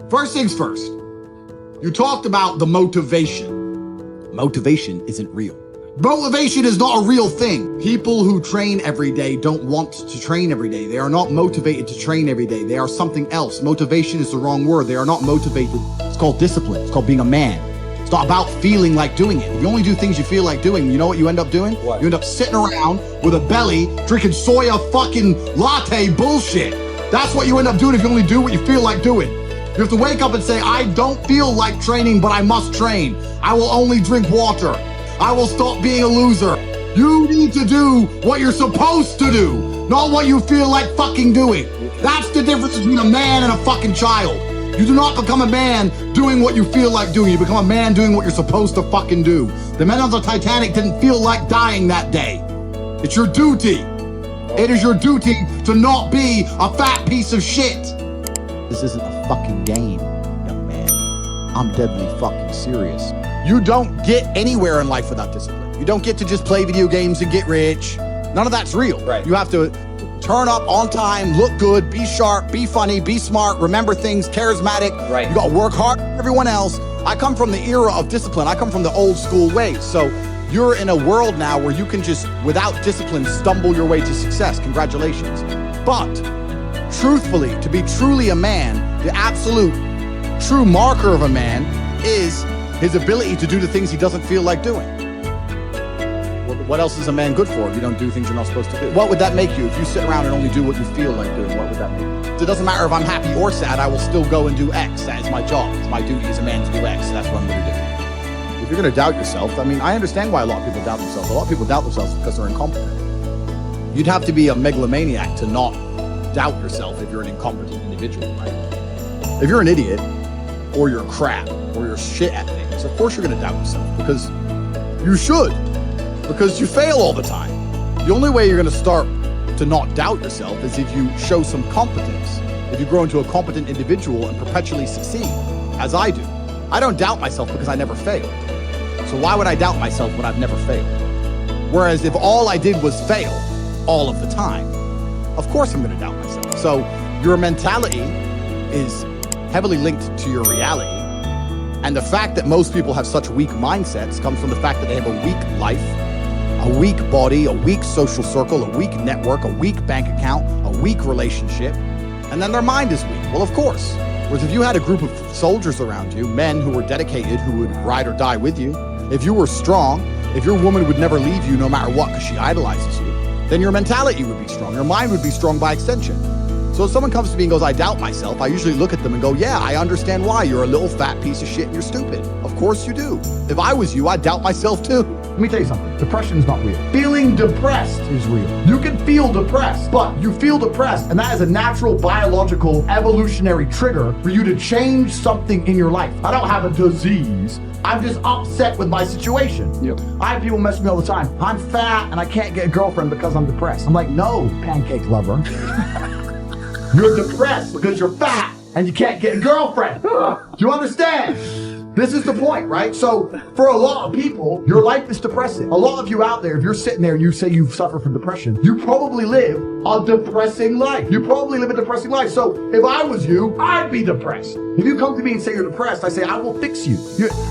First things first, you talked about the motivation. Motivation isn't real. Motivation is not a real thing. People who train every day don't want to train every day. They are not motivated to train every day. They are something else. Motivation is the wrong word. They are not motivated. It's called discipline. It's called being a man. It's not about feeling like doing it. If you only do things you feel like doing, you know what you end up doing? What? You end up sitting around with a belly, drinking soya fucking latte bullshit. That's what you end up doing if you only do what you feel like doing. You have to wake up and say, I don't feel like training, but I must train. I will only drink water. I will stop being a loser. You need to do what you're supposed to do, not what you feel like fucking doing. That's the difference between a man and a fucking child. You do not become a man doing what you feel like doing. You become a man doing what you're supposed to fucking do. The men on the Titanic didn't feel like dying that day. It's your duty. It is your duty to not be a fat piece of shit. This isn't a fucking game, young man. I'm deadly fucking serious. You don't get anywhere in life without discipline. You don't get to just play video games and get rich. None of that's real. Right. You have to turn up on time, look good, be sharp, be funny, be smart, remember things, charismatic. Right. You gotta work hard for everyone else. I come from the era of discipline. I come from the old school ways. So you're in a world now where you can just, without discipline, stumble your way to success. Congratulations. But truthfully, to be truly a man, the absolute true marker of a man is his ability to do the things he doesn't feel like doing. What else is a man good for if you don't do things you're not supposed to do? What would that make you if you sit around and only do what you feel like doing? What would that make you? It doesn't matter if I'm happy or sad, I will still go and do X. That is my job. It's my duty as a man to do X. That's what I'm going to do. If you're going to doubt yourself, I mean, I understand why a lot of people doubt themselves. A lot of people doubt themselves because they're incompetent. You'd have to be a megalomaniac to not doubt yourself if you're an incompetent individual, right? If you're an idiot, or you're crap, or you're shit at things, of course you're going to doubt yourself, because you should, because you fail all the time. The only way you're going to start to not doubt yourself is if you show some competence, if you grow into a competent individual and perpetually succeed, as I do. I don't doubt myself because I never failed. So why would I doubt myself when I've never failed? Whereas if all I did was fail all of the time, of course I'm going to doubt myself. So your mentality is heavily linked to your reality. And the fact that most people have such weak mindsets comes from the fact that they have a weak life, a weak body, a weak social circle, a weak network, a weak bank account, a weak relationship, and then their mind is weak. Well, of course. Whereas if you had a group of soldiers around you, men who were dedicated, who would ride or die with you, if you were strong, if your woman would never leave you no matter what because she idolizes you, then your mentality would be strong. Your mind would be strong by extension. So if someone comes to me and goes, I doubt myself, I usually look at them and go, yeah, I understand why. You're a little fat piece of shit and you're stupid. Of course you do. If I was you, I'd doubt myself too. Let me tell you something. Depression is not real. Feeling depressed is real. You can feel depressed, but you feel depressed, and that is a natural, biological, evolutionary trigger for you to change something in your life. I don't have a disease. I'm just upset with my situation. Yep. I have people mess with me all the time. I'm fat and I can't get a girlfriend because I'm depressed. I'm like, no, pancake lover. You're depressed because you're fat and you can't get a girlfriend. Do you understand? This is the point, right? So for a lot of people, your life is depressing. A lot of you out there, if you're sitting there and you say you suffer from depression, you probably live a depressing life. You probably live a depressing life. So if I was you, I'd be depressed. If you come to me and say you're depressed, I say, I will fix you.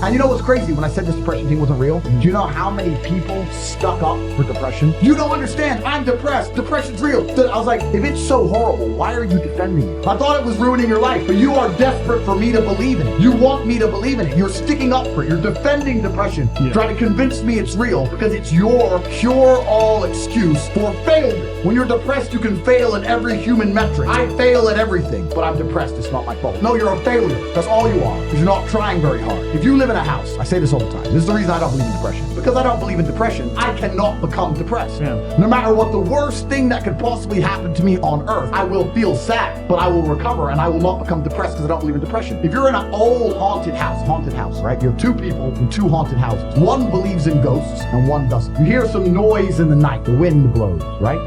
And you know what's crazy? When I said this depression thing wasn't real, do you know how many people stuck up for depression? You don't understand. I'm depressed. Depression's real. I was like, if it's so horrible, why are you defending it? I thought it was ruining your life, but you are desperate for me to believe in it. You want me to believe in it. You're sticking up for it. You're defending depression. Yeah. Trying to convince me it's real because it's your cure-all excuse for failure. When you're depressed, you can fail in every human metric. I fail at everything, but I'm depressed. It's not my fault. No, you're a failure. That's all you are, because you're not trying very hard. If you live in a house, I say this all the time, this is the reason I don't believe in depression. Because I don't believe in depression, I cannot become depressed. Yeah. No matter what the worst thing that could possibly happen to me on earth, I will feel sad, but I will recover and I will not become depressed because I don't believe in depression. If you're in an old haunted house, right? You have two people in two haunted houses. One believes in ghosts and one doesn't. You hear some noise in the night, the wind blows, right?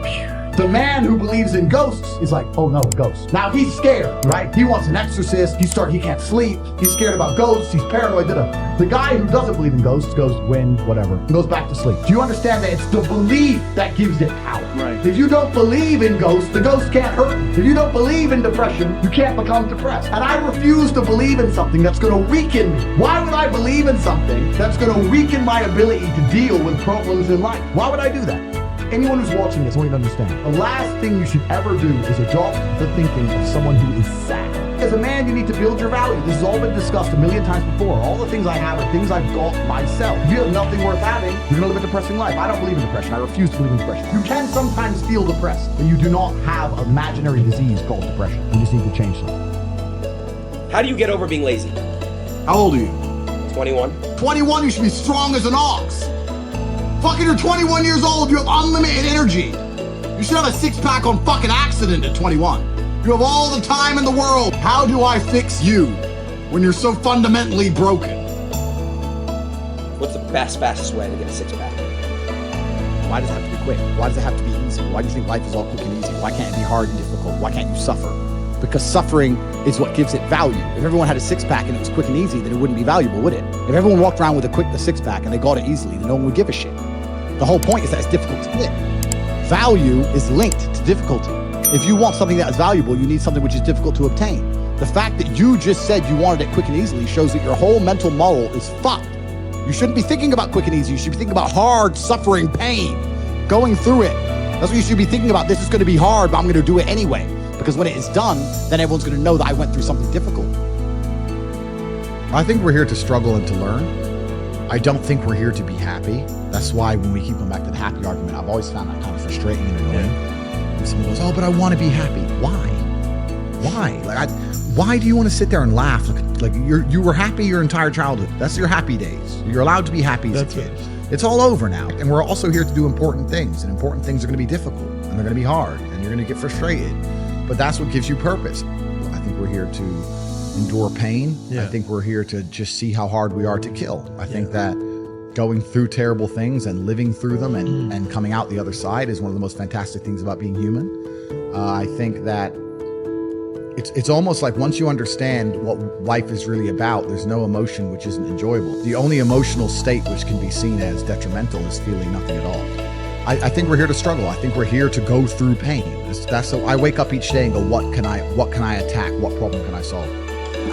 The man who believes in ghosts is like, oh no, ghosts. Now he's scared, right? He wants an exorcist. He can't sleep. He's scared about ghosts. He's paranoid. The guy who doesn't believe in ghosts goes, win, whatever, and goes back to sleep. Do you understand that it's the belief that gives it power? Right. If you don't believe in ghosts, the ghost can't hurt you. If you don't believe in depression, you can't become depressed. And I refuse to believe in something that's going to weaken me. Why would I believe in something that's going to weaken my ability to deal with problems in life? Why would I do that? Anyone who's watching this won't even understand. The last thing you should ever do is adopt the thinking of someone who is sad. As a man, you need to build your value. This has all been discussed a million times before. All the things I have are things I've got myself. If you have nothing worth having, you're going to live a depressing life. I don't believe in depression. I refuse to believe in depression. You can sometimes feel depressed, but you do not have an imaginary disease called depression. You just need to change something. How do you get over being lazy? How old are you? 21. 21, you should be strong as an ox. Fucking, you're 21 years old, you have unlimited energy. You should have a six-pack on fucking accident at 21. You have all the time in the world. How do I fix you when you're so fundamentally broken? What's the fastest way to get a six-pack? Why does it have to be quick? Why does it have to be easy? Why do you think life is all quick and easy? Why can't it be hard and difficult? Why can't you suffer? Because suffering is what gives it value. If everyone had a six-pack and it was quick and easy, then it wouldn't be valuable, would it? If everyone walked around with a six-pack and they got it easily, then no one would give a shit. The whole point is that it's difficult to get. Value is linked to difficulty. If you want something that is valuable, you need something which is difficult to obtain. The fact that you just said you wanted it quick and easily shows that your whole mental model is fucked. You shouldn't be thinking about quick and easy. You should be thinking about hard, suffering, pain, going through it. That's what you should be thinking about. This is going to be hard, but I'm going to do it anyway. Because when it is done, then everyone's going to know that I went through something difficult. I think we're here to struggle and to learn. I don't think we're here to be happy. That's why when we keep going back to the happy argument, I've always found that kind of frustrating and annoying. When someone goes, oh, but I want to be happy. Why? Why do you want to sit there and laugh? Like you were happy your entire childhood. That's your happy days. You're allowed to be happy as a kid. It's all over now. And we're also here to do important things. And important things are going to be difficult. And they're going to be hard. And you're going to get frustrated. But that's what gives you purpose. I think we're here to endure pain. I think we're here to just see how hard we are to kill. I think that going through terrible things and living through them and coming out the other side is one of the most fantastic things about being human. I think that it's almost like once you understand what life is really about, there's no emotion which isn't enjoyable. The only emotional state which can be seen as detrimental is feeling nothing at all. I think we're here to struggle. I think we're here to go through pain. That's so I wake up each day and go, what can I attack? What problem can I solve?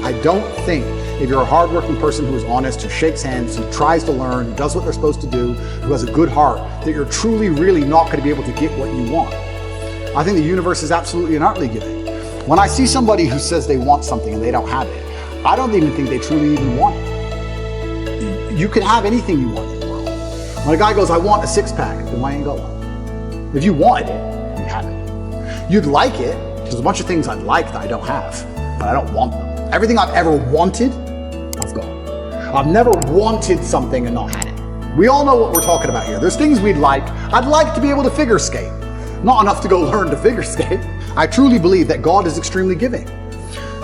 I don't think if you're a hardworking person who is honest, who shakes hands, who tries to learn, who does what they're supposed to do, who has a good heart, that you're truly, really not going to be able to get what you want. I think the universe is absolutely and utterly giving. When I see somebody who says they want something and they don't have it, I don't even think they truly even want it. You can have anything you want in the world. When a guy goes, I want a six-pack, then why ain't got one? If you wanted it, you have it. You'd like it. There's a bunch of things I'd like that I don't have, but I don't want them. Everything I've ever wanted, I've got. I've never wanted something and not had it. We all know what we're talking about here. There's things we'd like. I'd like to be able to figure skate. Not enough to go learn to figure skate. I truly believe that God is extremely giving.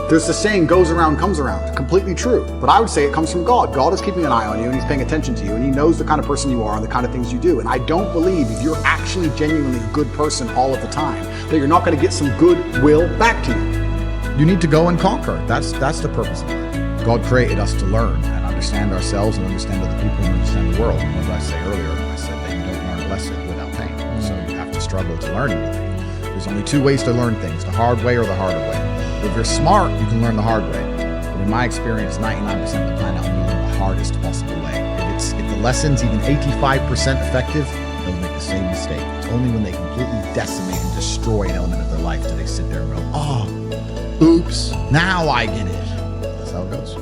There's the saying, goes around, comes around. Completely true. But I would say it comes from God. God is keeping an eye on you and he's paying attention to you and he knows the kind of person you are and the kind of things you do. And I don't believe if you're actually genuinely a good person all of the time, that you're not going to get some goodwill back to you. You need to go and conquer. That's the purpose of life. God created us to learn and understand ourselves and understand other people and understand the world. And what did I say earlier? I said that you don't learn a lesson without pain. So you have to struggle to learn anything. There's only two ways to learn things, the hard way or the harder way. If you're smart, you can learn the hard way. But in my experience, 99% of the time, you learn the hardest possible way. If the lesson's even 85% effective, they'll make the same mistake. It's only when they completely decimate and destroy an element of their life do they sit there and go, oh, oops, now I get it. That's how it goes.